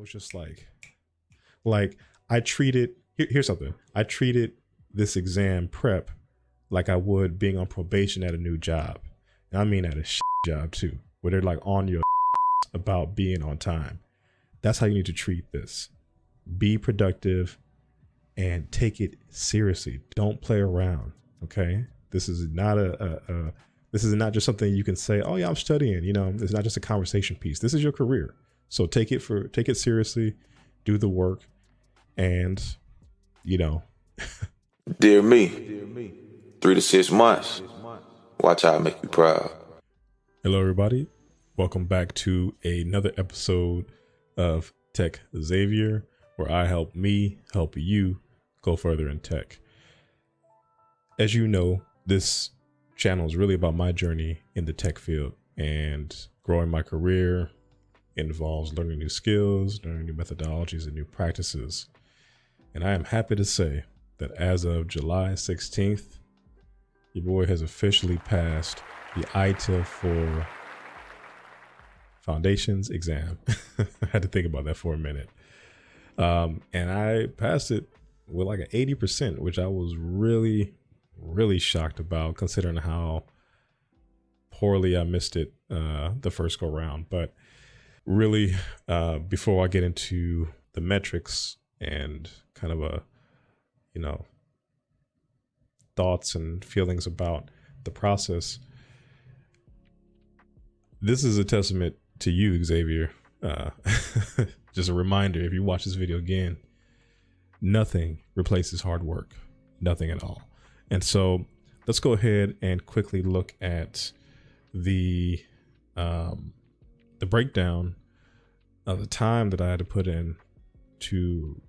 was just like I treated, here's something. I treated this exam prep like I would being on probation at a new job. And I mean at a job too, where they're like on your about being on time. That's how you need to treat this. Be productive and take it seriously. Don't play around. Okay. This is not this is not just something you can say, oh yeah, I'm studying, you know, it's not just a conversation piece. This is your career. So take it seriously, do the work, and you know. Dear me, 3 to 6 months. Watch how I make you proud. Hello everybody. Welcome back to another episode of TehcZavier, where I help you go further in tech. As you know, this channel is really about my journey in the tech field and growing my career. It involves learning new skills, learning new methodologies and new practices. And I am happy to say that as of July 16th, your boy has officially passed the ITIL 4 Foundations exam. I had to think about that for a minute. And I passed it with like an 80%, which I was really shocked about, considering how poorly I missed it the first go round. But really, before I get into the metrics and kind of thoughts and feelings about the process, this is a testament to you, Xavier. Just a reminder, if you watch this video again, nothing replaces hard work, nothing at all. And so let's go ahead and quickly look at the breakdown of the time that I had to put in to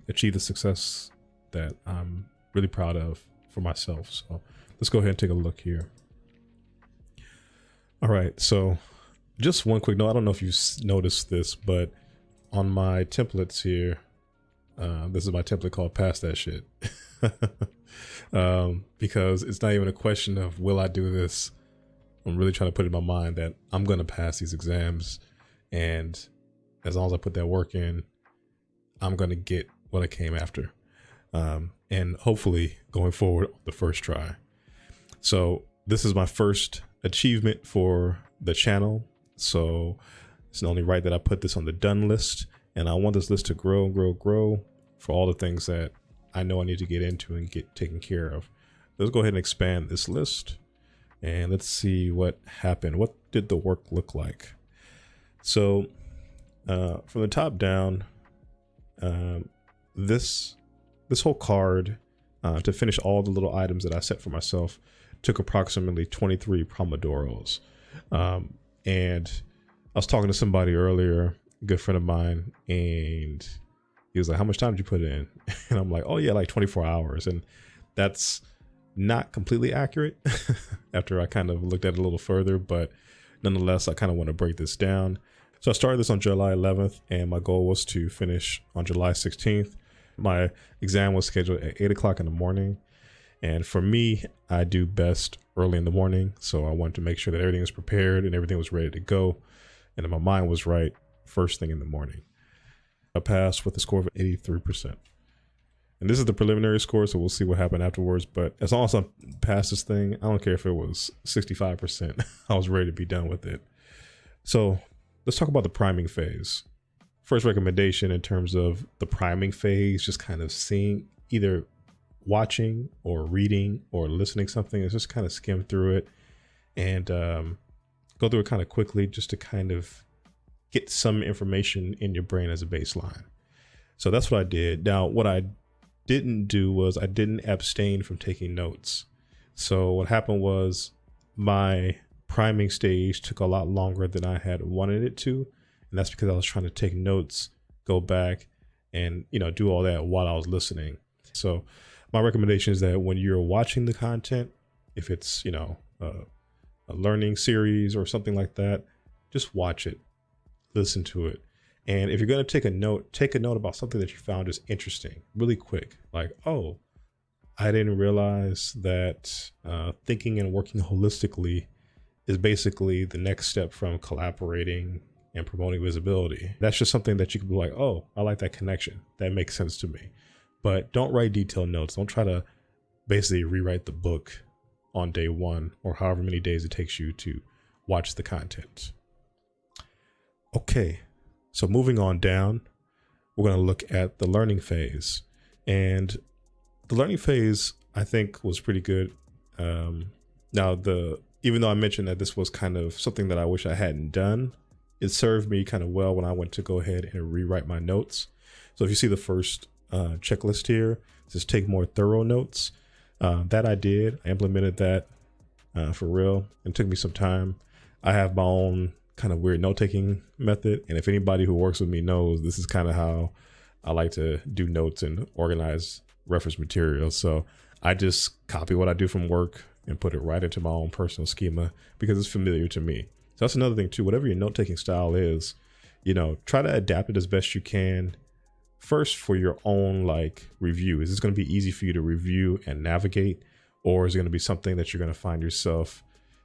achieve the success that I'm really proud of for myself. So let's go ahead and take a look here. All right, so just one quick note. I don't know if you noticed this, but on my templates here, this is my template called Pass That Shit. Because it's not even a question of will I do this. I'm really trying to put in my mind that I'm going to pass these exams, and as long as I put that work in, I'm going to get what I came after, and hopefully going forward on the first try. So this is my first achievement for the channel, so it's only right that I put this on the done list, and I want this list to grow for all the things that I know I need to get into and get taken care of. Let's go ahead and expand this list and let's see what happened. What did the work look like? So from the top down, this whole card to finish all the little items that I set for myself took approximately 23 Pomodoros. And I was talking to somebody earlier, a good friend of mine, and he was like, how much time did you put in? And I'm like, oh yeah, like 24 hours. And that's not completely accurate after I kind of looked at it a little further, but nonetheless, I kind of want to break this down. So I started this on July 11th, and my goal was to finish on July 16th. My exam was scheduled at 8 o'clock in the morning. And for me, I do best early in the morning. So I wanted to make sure that everything was prepared and everything was ready to go, and that my mind was right first thing in the morning. I passed with a score of 83%. And this is the preliminary score, so we'll see what happened afterwards. But as long as I passed this thing, I don't care if it was 65%. I was ready to be done with it. So let's talk about the priming phase. First recommendation in terms of the priming phase, just kind of seeing, either watching or reading or listening something, is just kind of skim through it and go through it kind of quickly, just to kind of get some information in your brain as a baseline. So that's what I did. Now, what I didn't do was I didn't abstain from taking notes. So what happened was my priming stage took a lot longer than I had wanted it to. And that's because I was trying to take notes, go back and, do all that while I was listening. So my recommendation is that when you're watching the content, if it's, a learning series or something like that, just watch it, listen to it. And if you're going to take a note about something that you found just interesting, really quick, like, oh, I didn't realize that thinking and working holistically is basically the next step from collaborating and promoting visibility. That's just something that you can be like, oh, I like that connection. That makes sense to me. But don't write detailed notes. Don't try to basically rewrite the book on day one or however many days it takes you to watch the content. Okay, so moving on down, we're going to look at the learning phase. And the learning phase, I think, was pretty good. Now, even though I mentioned that this was kind of something that I wish I hadn't done, it served me kind of well when I went to go ahead and rewrite my notes. So if you see the first checklist here, it says take more thorough notes. That I did. I implemented that for real. It took me some time. I have my own kind of weird note-taking method. And if anybody who works with me knows, this is kind of how I like to do notes and organize reference materials. So I just copy what I do from work and put it right into my own personal schema because it's familiar to me. So that's another thing too. Whatever your note-taking style is, try to adapt it as best you can. First, for your own review, is this going to be easy for you to review and navigate, or is it going to be something that you're going to find yourself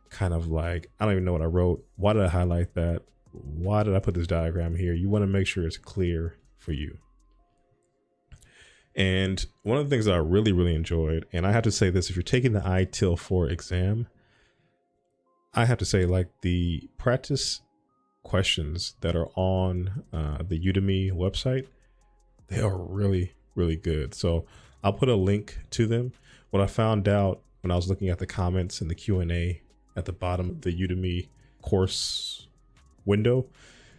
kind of like, I don't even know what I wrote. Why did I highlight that? Why did I put this diagram here? You want to make sure it's clear for you. And one of the things that I really, really enjoyed, and I have to say this, if you're taking the ITIL 4 exam, I have to say the practice questions that are on the Udemy website, they are really, really good. So I'll put a link to them. What I found out when I was looking at the comments and the Q&A at the bottom of the Udemy course window,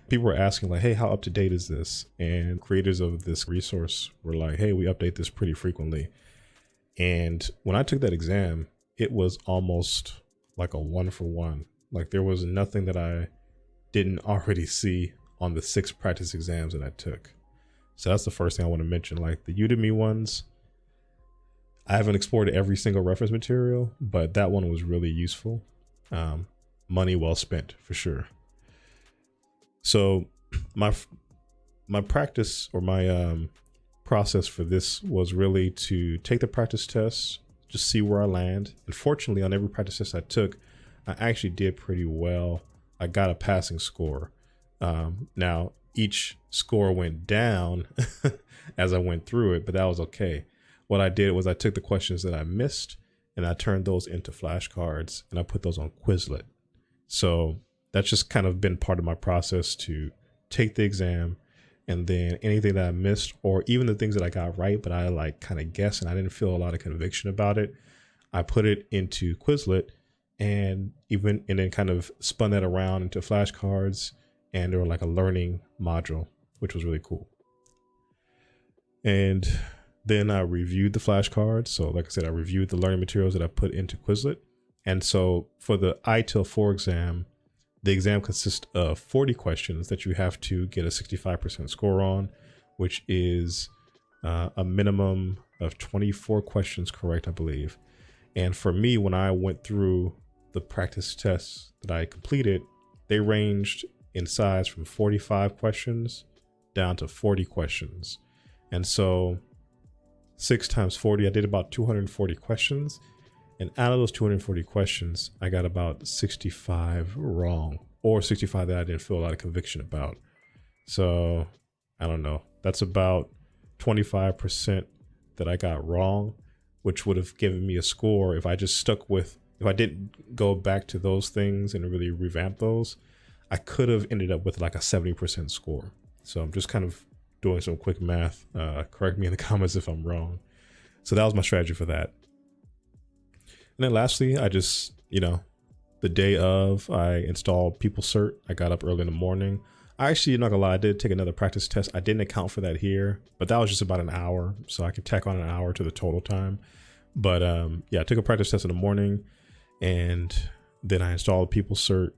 people were asking hey, how up to date is this? And creators of this resource were like, hey, we update this pretty frequently. And when I took that exam, it was almost like a 1-for-1. There was nothing that I didn't already see on the 6 practice exams that I took. So that's the first thing I want to mention. The Udemy ones, I haven't explored every single reference material, but that one was really useful. Money well spent for sure. So my practice or my process for this was really to take the practice tests, just see where I land. And fortunately, on every practice test I took, I actually did pretty well. I got a passing score. Now, each score went down as I went through it, but that was okay. What I did was I took the questions that I missed and I turned those into flashcards and I put those on Quizlet. So that's just kind of been part of my process to take the exam, and then anything that I missed, or even the things that I got right, but I kind of guessed and I didn't feel a lot of conviction about it, I put it into Quizlet and then kind of spun that around into flashcards or a learning module, which was really cool. And then I reviewed the flashcards. So like I said, I reviewed the learning materials that I put into Quizlet. And so for the ITIL 4 exam, the exam consists of 40 questions that you have to get a 65% score on, which is a minimum of 24 questions correct, I believe. And for me, when I went through the practice tests that I completed, they ranged in size from 45 questions down to 40 questions. And so 6 times 40, I did about 240 questions. And out of those 240 questions, I got about 65 wrong, or 65 that I didn't feel a lot of conviction about. So I don't know. That's about 25% that I got wrong, which would have given me a score if I didn't go back to those things and really revamp those, I could have ended up with a 70% score. So I'm just kind of doing some quick math. Correct me in the comments if I'm wrong. So that was my strategy for that. And then lastly, I just, the day of, I installed PeopleCert. I got up early in the morning. I actually, not gonna lie, I did take another practice test. I didn't account for that here, but that was just about an hour. So I could tack on an hour to the total time. But yeah, I took a practice test in the morning and then I installed PeopleCert,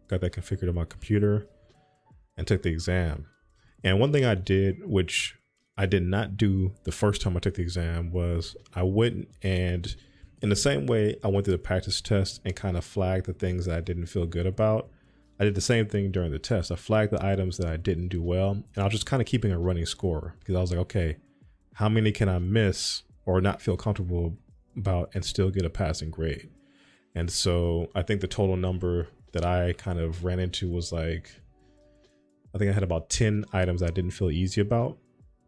got that configured on my computer and took the exam. And one thing I did, which I did not do the first time I took the exam, was I went and in the same way I went through the practice test and kind of flagged the things that I didn't feel good about, I did the same thing during the test. I flagged the items that I didn't do well, and I was just kind of keeping a running score because I was like, okay, how many can I miss or not feel comfortable about and still get a passing grade? And so I think the total number that I kind of ran into was I think I had about 10 items I didn't feel easy about.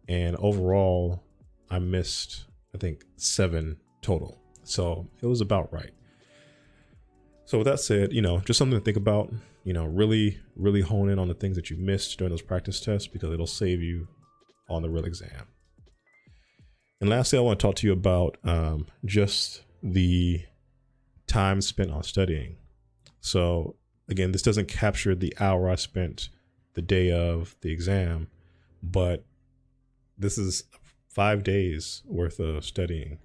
And overall, I missed, I think, 7 total. So it was about right. So with that said, just something to think about, really, really hone in on the things that you missed during those practice tests, because it'll save you on the real exam. And lastly, I want to talk to you about just the time spent on studying. So again, this doesn't capture the hour I spent the day of the exam, but this is 5 days worth of studying.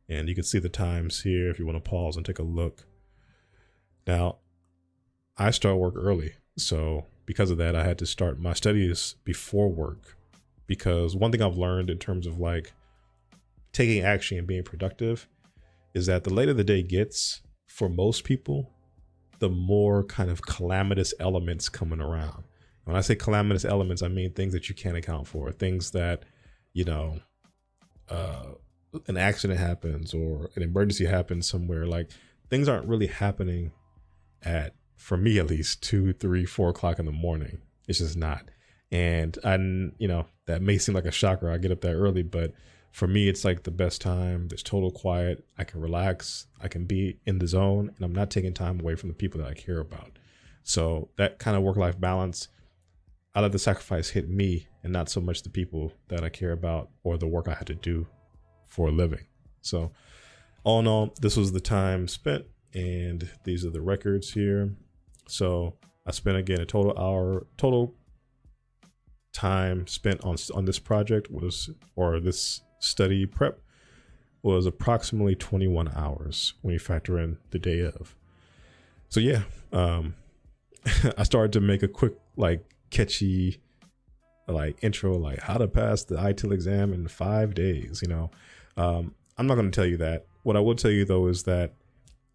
And you can see the times here if you want to pause and take a look. Now, I start work early. So because of that, I had to start my studies before work, because one thing I've learned in terms of like taking action and being productive is that the later the day gets, for most people, the more kind of calamitous elements coming around. When I say calamitous elements, I mean things that you can't account for, things that, an accident happens or an emergency happens somewhere. Like, things aren't really happening at, for me at least, 2, 3, 4 o'clock in the morning. It's just not. And that may seem like a shocker. I get up that early, but for me, it's like the best time. There's total quiet. I can relax. I can be in the zone, and I'm not taking time away from the people that I care about. So that kind of work-life balance, I let the sacrifice hit me and not so much the people that I care about or the work I had to do for a living. So all in all, this was the time spent, and these are the records here. So I spent, again, a total time spent on this project this study prep was approximately 21 hours when you factor in the day of. So yeah, I started to make a quick, catchy, intro, how to pass the ITIL exam in 5 days. I'm not going to tell you that. What I will tell you though is that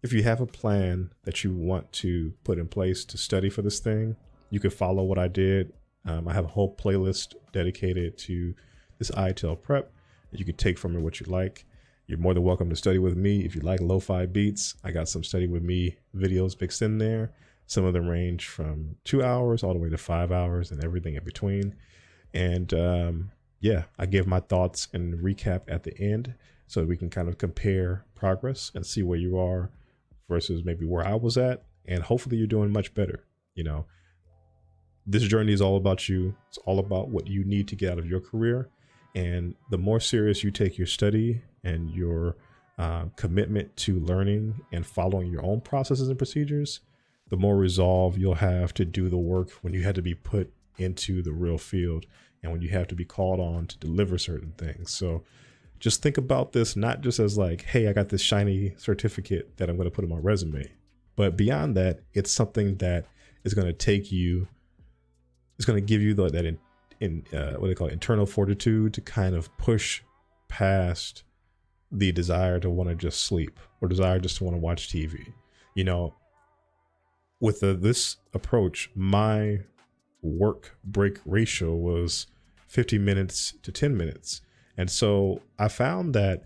if you have a plan that you want to put in place to study for this thing, you can follow what I did. I have a whole playlist dedicated to this ITIL prep. You can take from it what you like. You're more than welcome to study with me. If you like lo-fi beats, I got some study with me videos mixed in there. Some of them range from 2 hours all the way to 5 hours and everything in between. And I give my thoughts and recap at the end so we can kind of compare progress and see where you are versus maybe where I was at. And hopefully you're doing much better. This journey is all about you. It's all about what you need to get out of your career. And the more serious you take your study and your commitment to learning and following your own processes and procedures, the more resolve you'll have to do the work when you had to be put into the real field and when you have to be called on to deliver certain things. So just think about this not just as hey, I got this shiny certificate that I'm going to put in my resume, but beyond that, it's something that is going to take you. It's going to give you what they call internal fortitude to kind of push past the desire to want to just sleep or desire just to want to watch TV. With this approach, my work break ratio was 50 minutes to 10 minutes. And so I found that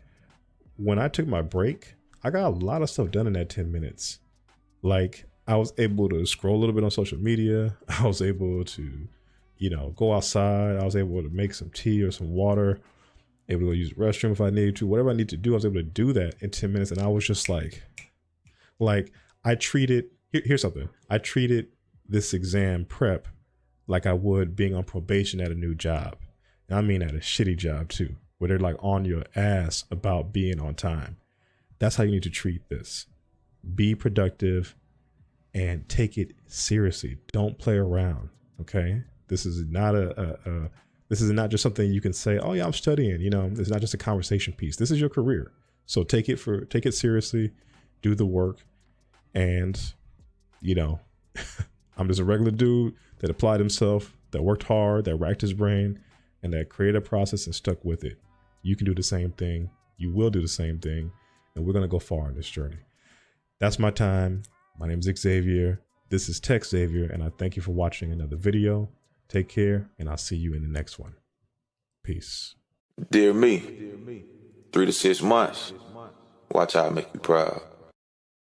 when I took my break, I got a lot of stuff done in that 10 minutes. I was able to scroll a little bit on social media. I was able to, go outside. I was able to make some tea or some water, able to use the restroom if I needed to. Whatever I need to do, I was able to do that in 10 minutes. And I was just I treated, here's something. I treated this exam prep like I would being on probation at a new job. And I mean at a shitty job too, where they're on your ass about being on time. That's how you need to treat this. Be productive and take it seriously. Don't play around. Okay. This is not this is not just something you can say, oh yeah, I'm studying, it's not just a conversation piece. This is your career. So take it seriously, do the work. And, I'm just a regular dude that applied himself, that worked hard, that racked his brain, and that created a process and stuck with it. You can do the same thing. You will do the same thing. And we're going to go far in this journey. That's my time. My name is TehcZavier. This is TehcZavier, and I thank you for watching another video. Take care, and I'll see you in the next one. Peace. Dear me, 3 to 6 months. Watch how I make you proud.